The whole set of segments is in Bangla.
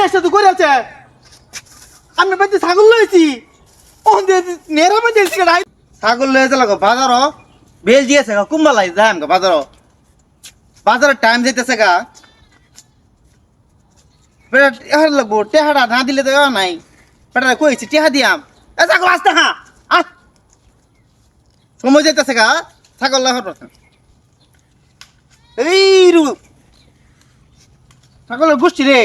চেষ্টা তো করে আছে আমি বাড়িতে ছাগল লইছি ও নেরা মধ্যে ছাগল লয়েছে লাগো বাজার বেল দিয়েছে গা কুম্বালাই যাই আমগা বাজারের টাইম যাইতেছে গা বেটা এহার লাগবো টেহারা না দিলে তো নাই বেটা কইছি টেহা দিয়াম এ ছাগল আসতে হ্যাঁ আহ সময় যাইতেছে গা ছাগল লাহার এই রু ছাগলের গোষ্ঠী রে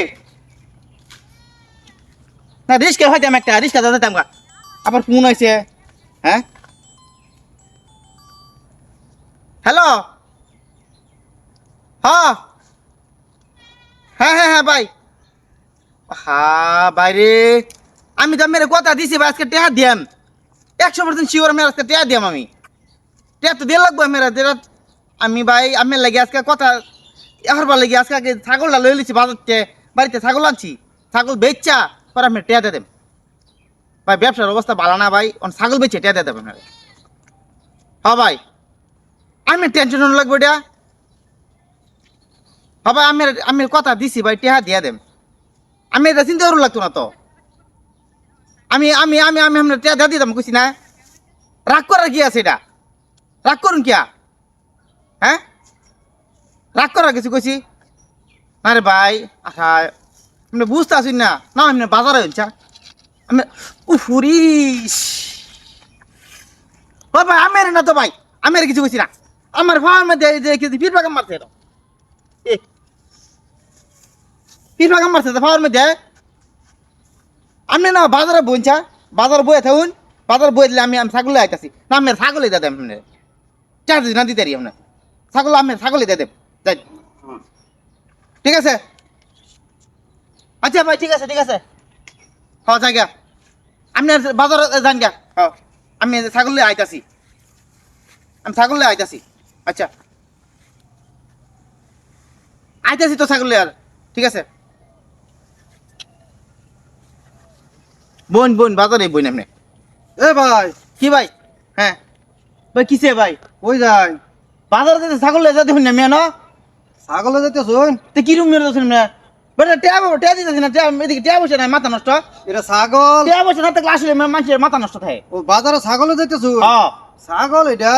না রিস্কা হইতাম একটা রিস্কা দাদাতাম গা আবার ফোন হয়েছে হ্যাঁ হ্যালো হ্যাঁ হ্যাঁ হ্যাঁ হ্যাঁ ভাই হ্যাঁ বাইরে আমি তো মেরে কথা দিছি ভাই আজকে টেহা দিয়াম 100% শিওর মেরে আজকে টেহা দিয়াম আমি টেহা তো দিয়ে লাগবো মেরা আমি ভাই আমি লাগে আজকে কথা এবার লাগে আজকে ছাগলটা লই লিছি বাজারতে বাড়িতে ছাগল আনছি ছাগল বেচা পরে আপনি টেহা দিয়ে দেন ভাই ব্যবসার অবস্থা ভালো না ভাই ছাগল বেচে টেহা দিয়ে দেবেন হ্যাঁ ভাই আমি টেনশন লাগবে এটা হ্যাঁ ভাই আমি কথা দিছি ভাই টেহা দিয়ে দেন আমি এটা চিন্তা করুন লাগতো না তো আমি আমি আমি আমি আপনার টেহা দিয়ে দিতাম কইছি না রাগ করার কি আছে এটা রাগ করুন কিয়া হ্যাঁ রাগ করার কিছু কইছি না রে ভাই আচ্ছা আপনি বুঝতে আসুন না না আপনি বাজারে হইছা আমি উফুরিস ও ভাই আমের না তো ভাই আমের কিছু কইছি না আমার ভাইয়ের মধ্যে কিছু ফিরবা কাম মারছে ফিরবা কাম মারছে তো ভাইয়ের মধ্যে আপনি না বাজারে বইছা বাজার বয়ে থাকুন বাজার বয়ে দিলে আমি ছাগলে আইতাছি না আমি ছাগলে দিয়ে দেন আপনি চার্জ না দিতে পারি আপনার ছাগল আমি ছাগলে দিয়ে দেব যাই ঠিক আছে আচ্ছা ভাই ঠিক আছে হ্যাঁ জায়গা আপনি বাজারে যান গা হ্যাঁ আমি ছাগলে আইতাছি আচ্ছা আইতাছি তো ছাগলে আর ঠিক আছে বোন বাজারে বোন আপনি এ ভাই কি ভাই হ্যাঁ ভাই কিসে ভাই ওই যাই বাজারে যেতে ছাগল লেজা দেখুন না মেয়ে না ছাগলে যেতে শুন তো কিরম মেয়ে দেখুন না বেটা ট্যাব দিতেছি না ট্যাব এদিকে ট্যাব বসে না মাথা নষ্ট এটা ছাগল ট্যাব বসে না থাকলে আসলে মানুষের মাথা নষ্ট থাকে ও বাজারে ছাগলে যেতে শুন হ্যাঁ ছাগল এটা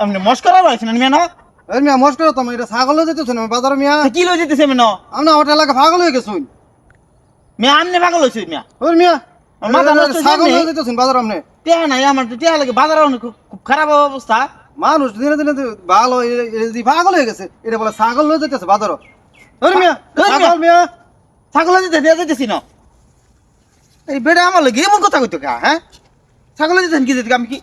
আপনি মস্করা বলছেন মেয়ে না এই মিয়া মস্ত তুমি এটা ছাগলে যেতে শুন বাজারে মিয়া তো কি লই যেতেছে মেয়ে না আমরা হোটেল এলাকা পাগল হয়ে গেছুন মেয়ে আমনে পাগল হইছে মেয়ে ওই মিয়া মাথা নষ্ট ছাগল হয়ে যেতে শুন বাজার আমনে টেহা নাই আমার তো টেহা লাগে বাজারে খুব খারাপ অবস্থা মানুষ দিনে দিনে ভালো পাগল হয়ে গেছে এটা বলে ছাগল লয়ে যেতেছে বাজার ওই মিয়া ছাগল মিয়া ছাগল যেতেছি না এই বেটা আমার লাগে এমন কথা কইতো কা হ্যাঁ ছাগল যেতেছেন কি যেতে আমি কি